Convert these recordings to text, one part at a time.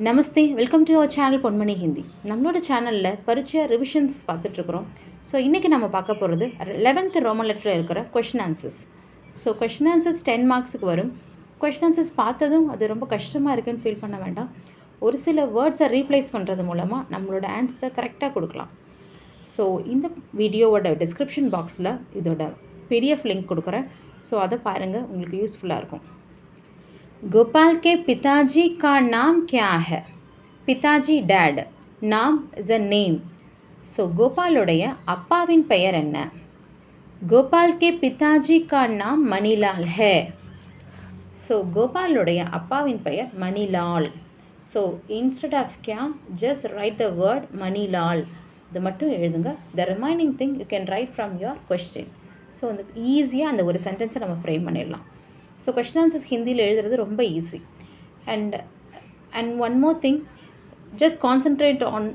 Namaste, welcome to our channel Ponmani Hindi. நம்மளோட சேனலில் பரீட்சை ரிவிஷன்ஸ் பார்த்துட்ருக்குறோம். ஸோ இன்றைக்கி நம்ம பார்க்க போகிறது 11th ரோமன் லெட்டரில் இருக்கிற question answers. So question answers 10 மார்க்ஸுக்கு வரும். கொஷின் ஆன்சர்ஸ் பார்த்ததும் அது ரொம்ப கஷ்டமாக இருக்குதுன்னு ஃபீல் பண்ண வேண்டாம். ஒரு சில வேர்ட்ஸை ரீப்ளேஸ் பண்ணுறது மூலமாக நம்மளோட ஆன்சர்ஸை கரெக்டாக கொடுக்கலாம். ஸோ இந்த வீடியோவோட டிஸ்கிரிப்ஷன் பாக்ஸில் இதோட பிடிஎஃப் லிங்க் கொடுக்குறேன். ஸோ அதை பாருங்கள், உங்களுக்கு யூஸ்ஃபுல்லாக இருக்கும். गोपाल के पिताजी का नाम क्या है? पिताजी डैड, नाम इज अ नेम. ஸோ கோபாலுடைய அப்பாவின் பெயர் என்ன? கோபால் கே பிதாஜி கா நாம் மணிலால் ஹே. ஸோ கோபாலுடைய அப்பாவின் பெயர் மணிலால். ஸோ இன்ஸ்டெட் ஆஃப் கியா just write the word Manilal. இது மட்டும் எழுதுங்க. The remaining thing you can write from your question. So அந்த ஈஸியாக அந்த ஒரு சென்டென்ஸை நம்ம ஃப்ரேம் பண்ணிடலாம். ஸோ கொஷின் ஆன்சர்ஸ் ஹிந்தியில் எழுதுறது ரொம்ப easy. And one more thing, just concentrate on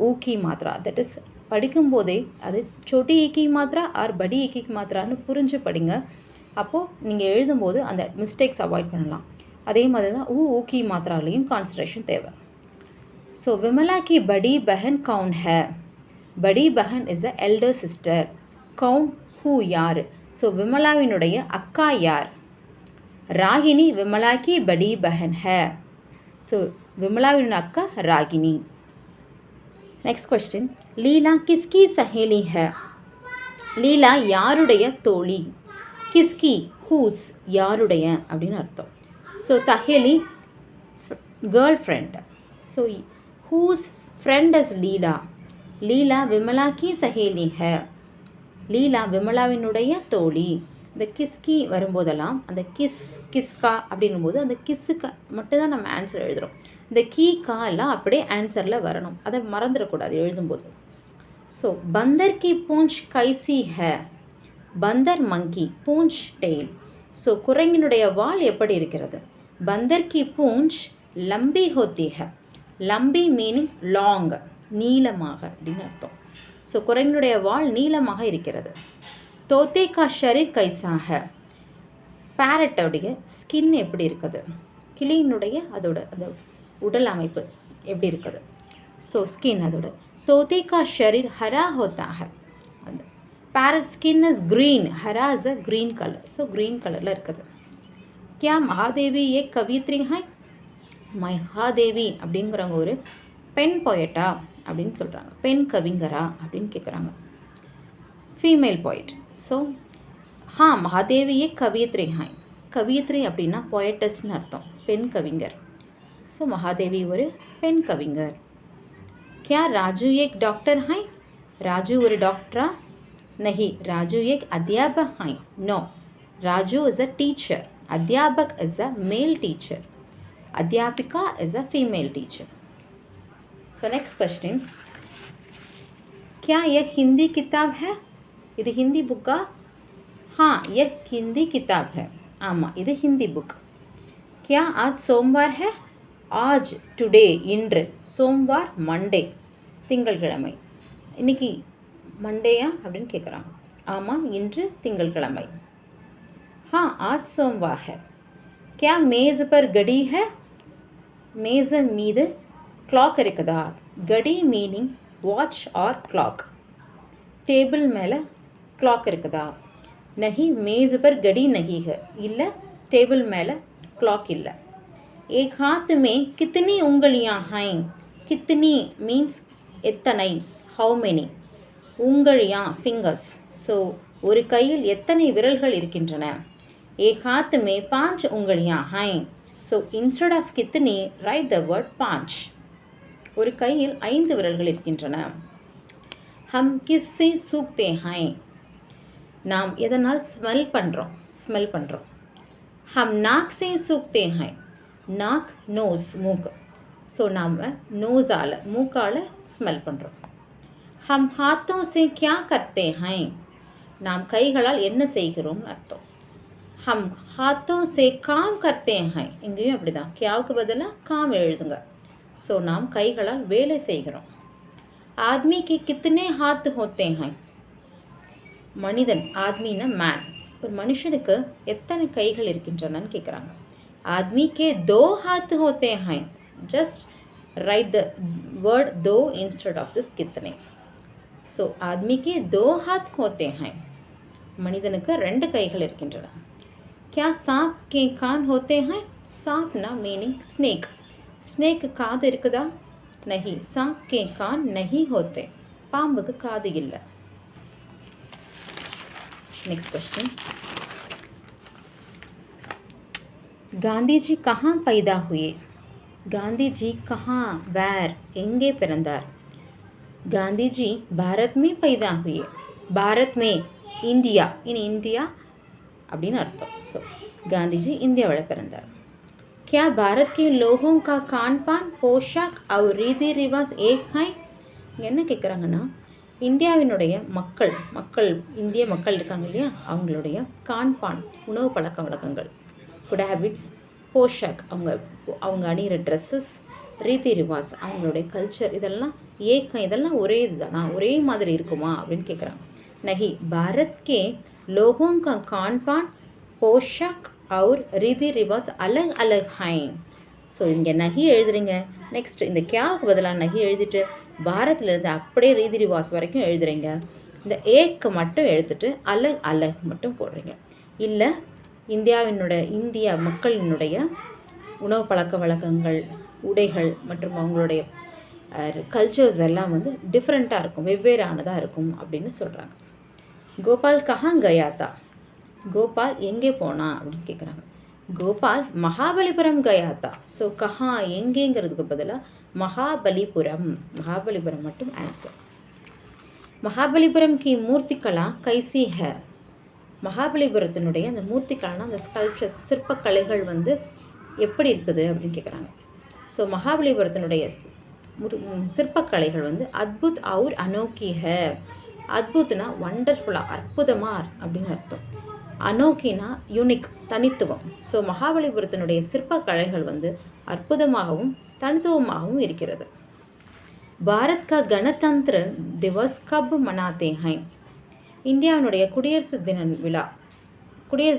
ஊ கி மாத்ரா. தட் இஸ் படிக்கும்போதே அது சோட்டி ஈக்கி மாத்ரா ஆர் படி ஈக்கி மாத்ரான்னு புரிஞ்சு படிங்க. அப்போது நீங்கள் எழுதும்போது அந்த மிஸ்டேக்ஸ் அவாய்ட் பண்ணலாம். அதே மாதிரி தான் ஊ கி மாத்ராலையும் கான்சன்ட்ரேஷன் தேவை. ஸோ விமலா கி படி பஹன் கவுன் ஹே. படி பஹன் இஸ் அ எல்டர் சிஸ்டர். கவுன் ஹூ யார். ஸோ விமலாவினுடைய அக்கா யார்? ராகினி விமலா की बड़ी बहन है. ஸோ விமலாவின் அக்கா ராகினி. நெக்ஸ்ட் கொஸ்டின், லீலா கிஸ்கி சஹேலி है. லீலா யாருடைய தோழி? கிஸ்கி ஹூஸ் யாருடைய அப்படின்னு அர்த்தம். ஸோ சஹேலி girl friend. So whose friend is Leela. Leela Vimala की சஹேலி है. லீலா விமலாவினுடைய தோழி. இந்த கிஸ்கி வரும்போதெல்லாம் அந்த கிஸ்கா அப்படின்னும்போது அந்த கிஸ்ஸுக்கு மட்டும்தான் நம்ம ஆன்சர் எழுதுகிறோம். இந்த கா எல்லாம் அப்படியே ஆன்சரில் வரணும். அதை மறந்துடக்கூடாது எழுதும்போது. ஸோ பந்தர் கி பூஞ்ச் கைசி ஹே. பந்தர் மங்கி, பூஞ்ச் டெய்ல். ஸோ குரங்கினுடைய வால் எப்படி இருக்கிறது? பந்தர் கி பூஞ்ச் லம்பி ஹோத்தி ஹே. லம்பி மீனிங் லாங், நீளமாக அப்படின்னு அர்த்தம். ஸோ குரங்கினுடைய வால் நீளமாக இருக்கிறது. தோத்தே கா ஷரீர் கைசா ஹே. பேரட்டோடைய ஸ்கின் எப்படி இருக்குது? கிளியினுடைய அதோட அந்த உடல் அமைப்பு எப்படி இருக்குது? ஸோ ஸ்கின் அதோட. தோத்தே கா ஷரீர் ஹரா ஹோத்தா ஹே. அந்த பேரட் ஸ்கின் இஸ் க்ரீன். ஹரா is a green colour. So green கலரில் இருக்குது. கியா மகாதேவி ஏ கவித்ரி ஹை. மகாதேவி அப்படிங்கிறவங்க ஒரு பெண் பொயட்டா அப்படின்னு சொல்கிறாங்க. பெண் கவிஞரா அப்படின்னு கேட்குறாங்க. Female poet. ஸோ மகாதேவி ஏ கவியத்ரி ஹாய். கவியத்ரி அப்படின்னா பொயட்டஸ்ன்னு அர்த்தம், பெண் கவிஞர். ஸோ மகாதேவி ஒரு பெண் கவிஞர். கியா ராஜு ஏக் டாக்டர் ஹாய். ராஜு ஒரு டாக்டரா? நஹி, ராஜு ஏக் அத்தியாபக் ஹாய். No, Raju is a teacher. அத்தியாபக் இஸ் அ மேல் டீச்சர். அத்தியாபிகா is a female teacher. So next question, क्या यह हिंदी किताब है? இது ஹிந்தி புக்கா? यह हिंदी किताब है. ஆமாம், இது ஹிந்தி புக். क्या आज सोमवार है? आज டுடே இன்று. சோம்வார் மண்டே, திங்கள்கிழமை. இன்னைக்கு மண்டேயா அப்படின்னு கேட்குறாங்க. ஆமாம், இன்று திங்கள்கிழமை. आज सोमवार है. क्या मेज़ पर घड़ी है? மேசன் மீது கிளாக் இருக்குதா? கடி meaning watch or clock. Table மேலே கிளாக் இருக்குதா? நஹி, மேஸ் பர் கடி நஹி ஹை. இல்லை, டேபிள் மேலே கிளாக் இல்லை. ஏக் ஹாத் மே கித்தனி உங்கலியா ஹை. கித்தனி மீன்ஸ் எத்தனை, ஹவு மெனி. உங்கலியா ஃபிங்கர்ஸ். ஸோ ஒரு கையில் எத்தனை விரல்கள் இருக்கின்றன? ஏக் ஹாத் மே 5 உங்கலியா ஹை. ஸோ இன்ஸ்டெட் ஆஃப் கித்தனி ரைட் த வேர்ட் 5. ஒரு கையில் 5 விரல்கள் இருக்கின்றன. ஹம் கிஸ்ஸே சூக்தே ஹை. நாம் எதனால் ஸ்மெல் பண்ணுறோம். ஹம் நாக் சே சூக்தே ஹை. நாக் நோஸ், மூக்கு. ஸோ நாம் நோஸால், மூக்கால் ஸ்மெல் பண்ணுறோம். ஹம் ஹாத்தோ சே கியா கர்த்தே ஹை. நாம் கைகளால் என்ன செய்கிறோம்னு அர்த்தம். ஹம் ஹாத்தோ சே காம் கர்த்தே ஹை. இங்கேயும் அப்படி தான், கியாவுக்கு பதிலாக காம் எழுதுங்க. ஸோ நாம் கைகளால் வேலை செய்கிறோம். ஆத்மி கி கித்தனே ஹாத் ஹோத்தே ஹை. மனிதன், ஆத்மின்னா மேன். ஒரு மனுஷனுக்கு எத்தனை கைகள் இருக்கின்றனன்னு கேட்குறாங்க. ஆத்மி கே 2 ஹாத் ஹோத்தே ஹை. ஜஸ்ட் write the word दो instead of this कितने. So आदमी के 2 हाथ होते हैं. மனிதனுக்கு 2 கைகள் இருக்கின்றன. क्या सांप के कान होते हैं? सांप ना मीनिंग स्नेक. ஸ்னேக்கு காது இருக்குதா? नहीं. सांप के कान नहीं होते. பாம்புக்கு காது இல்லை. Next question. गांधी जी कहाँ पैदा हुए? गांधी जी कहाँ வேர் எங்கே பிறந்தார்? गांधी जी भारत में पैदा हुए. भारत में इंडिया इन इंडिया அப்படின்னு அர்த்தம். ஸோ காந்திஜி இந்தியாவில் பிறந்தார். क्या भारत के लोगों का खान पान पोशाक और रीति रिवाज एक है? என்ன கேட்குறாங்கன்னா இந்தியாவினுடைய மக்கள் இந்திய மக்கள் இருக்காங்க இல்லையா, அவங்களுடைய கான்பான் உணவு பழக்க வழக்கங்கள், ஃபுட் ஹேபிட்ஸ், போஷாக் அவங்க அணிகிற ட்ரெஸ்ஸஸ், ரீதி ரிவாஸ் அவங்களுடைய கல்ச்சர், இதெல்லாம் இதெல்லாம் ஒரே இதுதானா, ஒரே மாதிரி இருக்குமா அப்படின்னு கேட்குறாங்க. நஹி பாரத் கே லோகோं का खान पान पोशाक और रीति रिवाज अलग अलग हैं. ஸோ இங்கே நகி எழுதுறீங்க. நெக்ஸ்ட் இந்த கேவுக்கு பதிலாக நகி எழுதிட்டு பாரத்லேருந்து அப்படியே ரீதி ரிவாஸ் வரைக்கும் எழுதுறீங்க. இந்த ஏக்கு மட்டும் எழுதிட்டு அலக் அலக் மட்டும் போடுறீங்க. இல்லை இந்திய மக்களினுடைய உணவு பழக்க வழக்கங்கள், உடைகள் மற்றும் அவங்களுடைய கல்ச்சர்ஸ் எல்லாம் வந்து டிஃப்ரெண்ட்டாக இருக்கும், வெவ்வேறானதாக இருக்கும் அப்படின்னு சொல்கிறாங்க. கோபால் கஹாங் கயாத்தா? கோபால் எங்கே போனா அப்படின்னு கேட்குறாங்க. கோபால் மகாபலிபுரம் கயாத்தா. ஸோ கஹா எங்கேங்கிறதுக்கு பதிலாக மகாபலிபுரம் மட்டும் ஆன்சர். மகாபலிபுரம் கி மூர்த்தி கலா கைசி ஹே? மகாபலிபுரத்தினுடைய அந்த மூர்த்தி கலானா அந்த ஸ்கல்ப்சர்ஸ், சிற்பக்கலைகள் வந்து எப்படி இருக்குது அப்படின்னு கேட்குறாங்க. ஸோ மகாபலிபுரத்தினுடைய சிற்பக்கலைகள் வந்து அத்புத் அவுர் அனோக்கி ஹே. அத்புத்னா வண்டர்ஃபுல்லாக, அற்புதமாக அப்படின்னு அர்த்தம். அனோக்கினா யூனிக், தனித்துவம். ஸோ மகாபலிபுரத்தினுடைய சிற்பக்கலைகள் வந்து அற்புதமாகவும் தனித்துவமாகவும் இருக்கிறது. பாரத் கா கணதந்திர திவஸ் கப் மனாத்தே ஹை? இந்தியாவினுடைய குடியரசு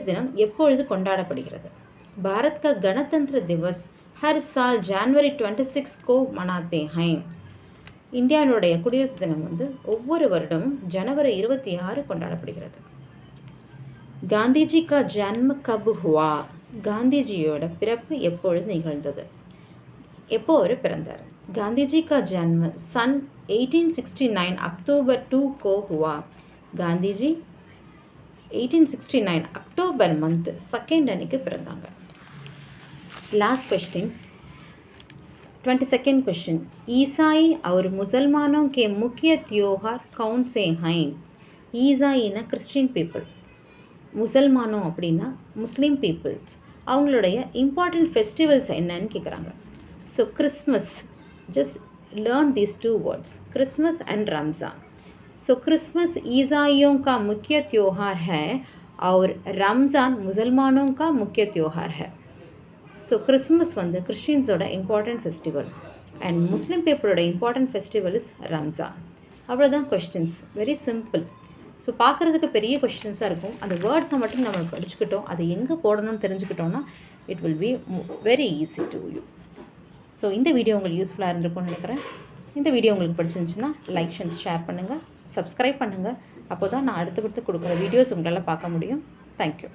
தினம் எப்பொழுது கொண்டாடப்படுகிறது? பாரத் கா கணதந்திர திவஸ் ஹர் சால் ஜனவரி 26 கோ மனாத்தே ஹை. இந்தியாவினுடைய குடியரசு தினம் வந்து ஒவ்வொரு வருடமும் ஜனவரி 26 கொண்டாடப்படுகிறது. காந்திஜி கா ஜன்ம கப் ஹுவா? காந்திஜியோட பிறப்பு எப்பொழுது நிகழ்ந்தது? எப்போ அவர் பிறந்தார்? காந்திஜி கா ஜன்ம சன் 1869 அக்டோபர் 2 கோ ஹுவா? காந்திஜி 1869 அக்டோபர் மந்த் 2 அன்னைக்கு பிறந்தாங்க. Last question 22nd question. ईसाई और मुसलमानों के मुख्य त्योहार कौन से हैं? ஈசாயினா கிறிஸ்டின் பீப்புள், முசல்மானோ அப்படின்னா முஸ்லீம் பீப்புள்ஸ். அவங்களுடைய இம்பார்ட்டண்ட் ஃபெஸ்டிவல்ஸ் என்னன்னு கேட்குறாங்க. So Christmas, just learn these 2 words, Christmas and Ramzan. So Christmas ईसाइयों का मुख्य त्योहार है और रमज़ान मुसलमानों का मुख्य त्योहार है. ஸோ கிறிஸ்மஸ் வந்து கிறிஸ்டின்ஸோட இம்பார்ட்டண்ட் ஃபெஸ்டிவல் அண்ட் முஸ்லீம் பீப்புளோட இம்பார்ட்டண்ட் ஃபெஸ்டிவல் இஸ் ரம்ஜான். அவ்வளோதான் கொஸ்டின்ஸ், வெரி சிம்பிள். ஸோ பார்க்குறதுக்கு பெரிய கொஸ்டின்ஸாக இருக்கும். அந்த வேர்ட்ஸை மட்டும் நம்ம படிச்சுக்கிட்டோம், அது எங்கே போடணும்னு தெரிஞ்சுக்கிட்டோன்னா it will be very easy to you. So இந்த வீடியோ உங்களுக்கு யூஸ்ஃபுல்லாக இருந்திருக்கும்னு நினைக்கிறேன். இந்த வீடியோ உங்களுக்கு பிடிச்சிருந்துச்சுன்னா லைக் அண்ட் ஷேர் பண்ணுங்கள், சப்ஸ்கிரைப் பண்ணுங்கள். அப்போ தான் நான் அடுத்தடுத்து கொடுக்குற வீடியோஸ் உங்களால் பார்க்க முடியும். தேங்க்யூ.